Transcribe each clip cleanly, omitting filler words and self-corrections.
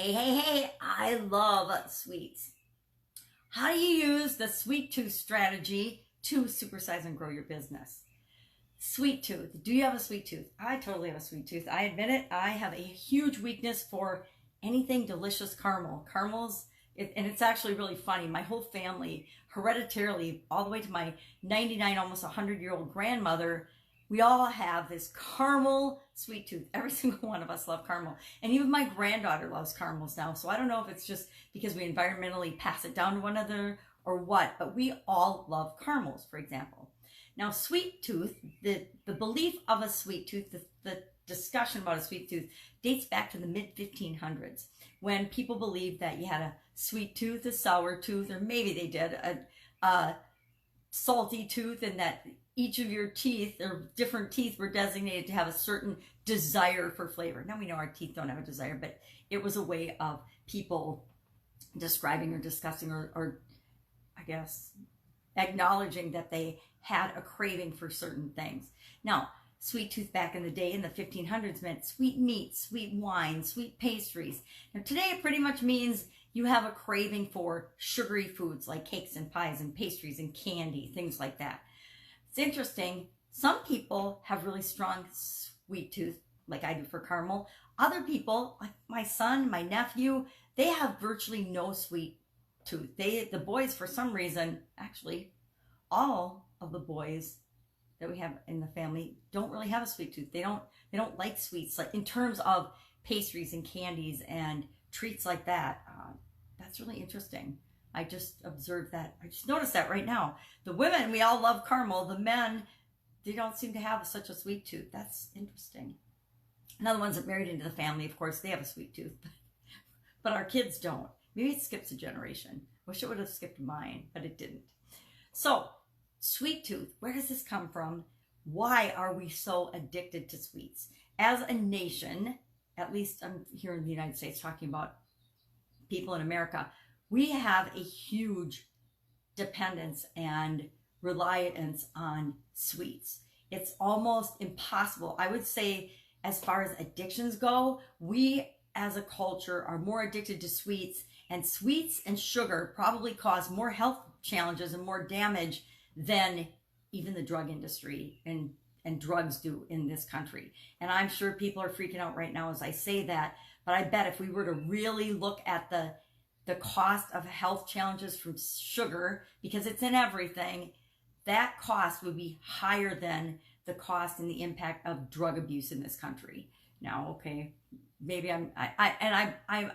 Hey, I love sweets. How do you use the sweet tooth strategy to supersize and grow your business? Sweet tooth. Do you have a sweet tooth? I totally have a sweet tooth. I admit it. I have a huge weakness for anything delicious caramel. And it's actually really funny. My whole family, hereditarily, all the way to my 99, almost 100-year-old grandmother, we all have this caramel sweet tooth. Every single one of us love caramel. And even my granddaughter loves caramels now. So I don't know if it's just because we environmentally pass it down to one another or what, but we all love caramels, for example. Now, sweet tooth, the belief of a sweet tooth, the discussion about a sweet tooth dates back to the mid-1500s when people believed that you had a sweet tooth, a sour tooth, or maybe they did a salty tooth, and that each of your teeth or different teeth were designated to have a certain desire for flavor. Now we know our teeth don't have a desire, but it was a way of people describing or discussing or I guess acknowledging that they had a craving for certain things. Now, sweet tooth back in the day in the 1500s meant sweet meat, sweet wine, sweet pastries. Now today it pretty much means you have a craving for sugary foods like cakes and pies and pastries and candy, things like that. It's interesting. Some people have really strong sweet tooth, like I do for caramel. Other people, like my son, my nephew, they have virtually no sweet tooth. The boys, for some reason, actually, all of the boys that we have in the family don't really have a sweet tooth. They don't like sweets, like in terms of pastries and candies and treats like that. That's really interesting. I just observed that. I just noticed that right now. The women, we all love caramel. The men, they don't seem to have such a sweet tooth. That's interesting. Now the ones that married into the family, of course, they have a sweet tooth, but our kids don't. Maybe it skips a generation. Wish it would have skipped mine, but it didn't. So, sweet tooth, where does this come from? Why are we so addicted to sweets? As a nation, at least I'm here in the United States talking about people in America, we have a huge dependence and reliance on sweets. It's almost impossible. I would say, as far as addictions go, we as a culture are more addicted to sweets, and sweets and sugar probably cause more health challenges and more damage than even the drug industry and drugs do in this country. And I'm sure people are freaking out right now as I say that, but I bet if we were to really look at the cost of health challenges from sugar, because it's in everything, that cost would be higher than the cost and the impact of drug abuse in this country. Now, okay, maybe I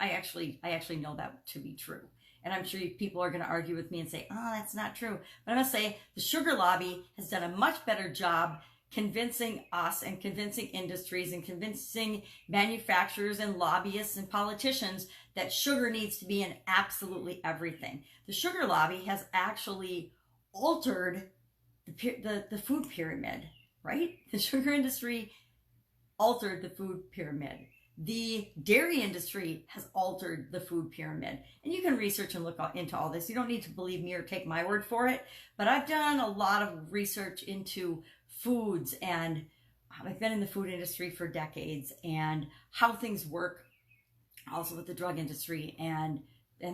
actually know that to be true. And I'm sure people are going to argue with me and say, oh, that's not true. But I'm going to say the sugar lobby has done a much better job convincing us and convincing industries and convincing manufacturers and lobbyists and politicians that sugar needs to be in absolutely everything. The sugar lobby has actually altered the food pyramid, right? The sugar industry altered the food pyramid. The dairy industry has altered the food pyramid. And you can research and look into all this. You don't need to believe me or take my word for it. But I've done a lot of research into foods, and I've been in the food industry for decades, and how things work also with the drug industry and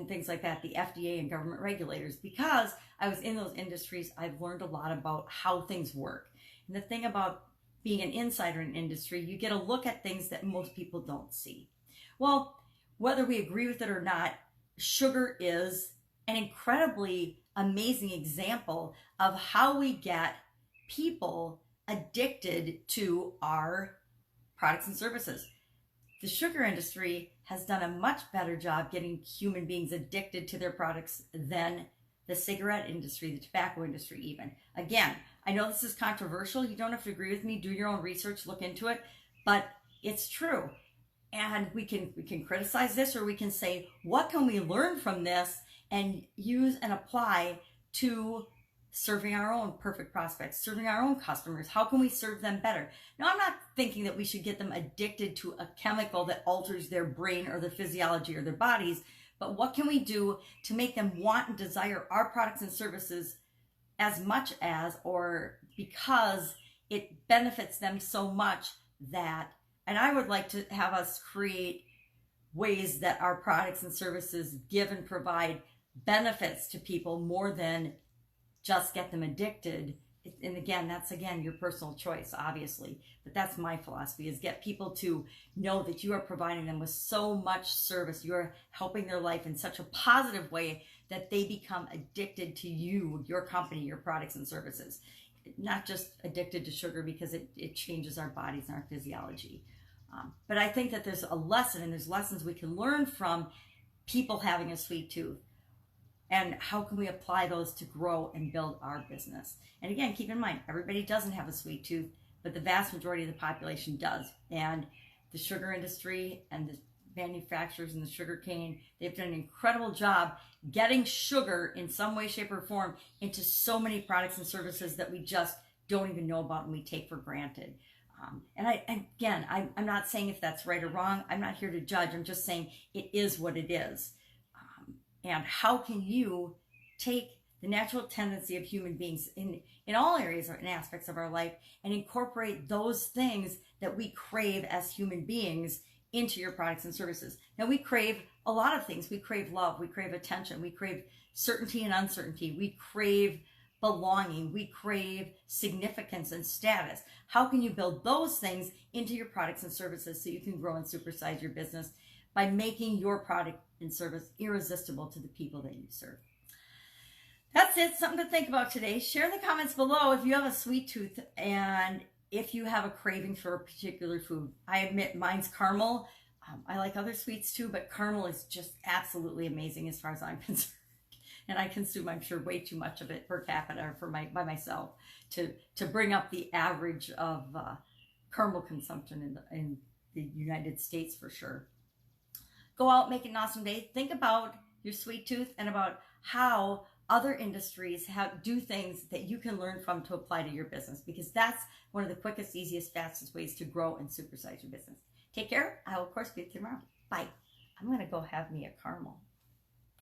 things like that, the FDA and government regulators. Because I was in those industries, I've learned a lot about how things work. And the thing about being an insider in industry, you get a look at things that most people don't see. Well, whether we agree with it or not, sugar is an incredibly amazing example of how we get people addicted to our products and services. The sugar industry has done a much better job getting human beings addicted to their products than the cigarette industry, the tobacco industry even. Again, I know this is controversial. You don't have to agree with me. Do your own research, look into it, but it's true. And we can criticize this, or we can say, what can we learn from this and use and apply to serving our own perfect prospects, serving our own customers? How can we serve them better? Now, I'm not thinking that we should get them addicted to a chemical that alters their brain or their physiology or their bodies, but what can we do to make them want and desire our products and services as much as, or because it benefits them so much that, and I would like to have us create ways that our products and services give and provide benefits to people more than just get them addicted. And again, that's your personal choice, obviously, but that's my philosophy, is get people to know that you are providing them with so much service. You're helping their life in such a positive way that they become addicted to you, your company, your products and services. Not just addicted to sugar, because it changes our bodies and our physiology. But I think that there's a lesson, and there's lessons we can learn from people having a sweet tooth. And how can we apply those to grow and build our business? And again, keep in mind, everybody doesn't have a sweet tooth, but the vast majority of the population does. And the sugar industry and the manufacturers and the sugar cane, they've done an incredible job getting sugar in some way, shape, or form into so many products and services that we just don't even know about and we take for granted. I'm not saying if that's right or wrong. I'm not here to judge. I'm just saying it is what it is. And how can you take the natural tendency of human beings in all areas and aspects of our life and incorporate those things that we crave as human beings into your products and services? Now, we crave a lot of things. We crave love. We crave attention. We crave certainty and uncertainty. We crave belonging. We crave significance and status. How can you build those things into your products and services so you can grow and supersize your business by making your product and service irresistible to the people that you serve? That's it. Something to think about today. Share in the comments below if you have a sweet tooth and if you have a craving for a particular food. I admit mine's caramel. I like other sweets too, but caramel is just absolutely amazing as far as I'm concerned. And I consume, I'm sure, way too much of it per capita by myself to bring up the average of caramel consumption in the United States for sure. Go out, make it an awesome day. Think about your sweet tooth and about how other industries do things that you can learn from to apply to your business, because that's one of the quickest, easiest, fastest ways to grow and supersize your business. Take care. I will, of course, be with you tomorrow. Bye. I'm going to go have me a caramel.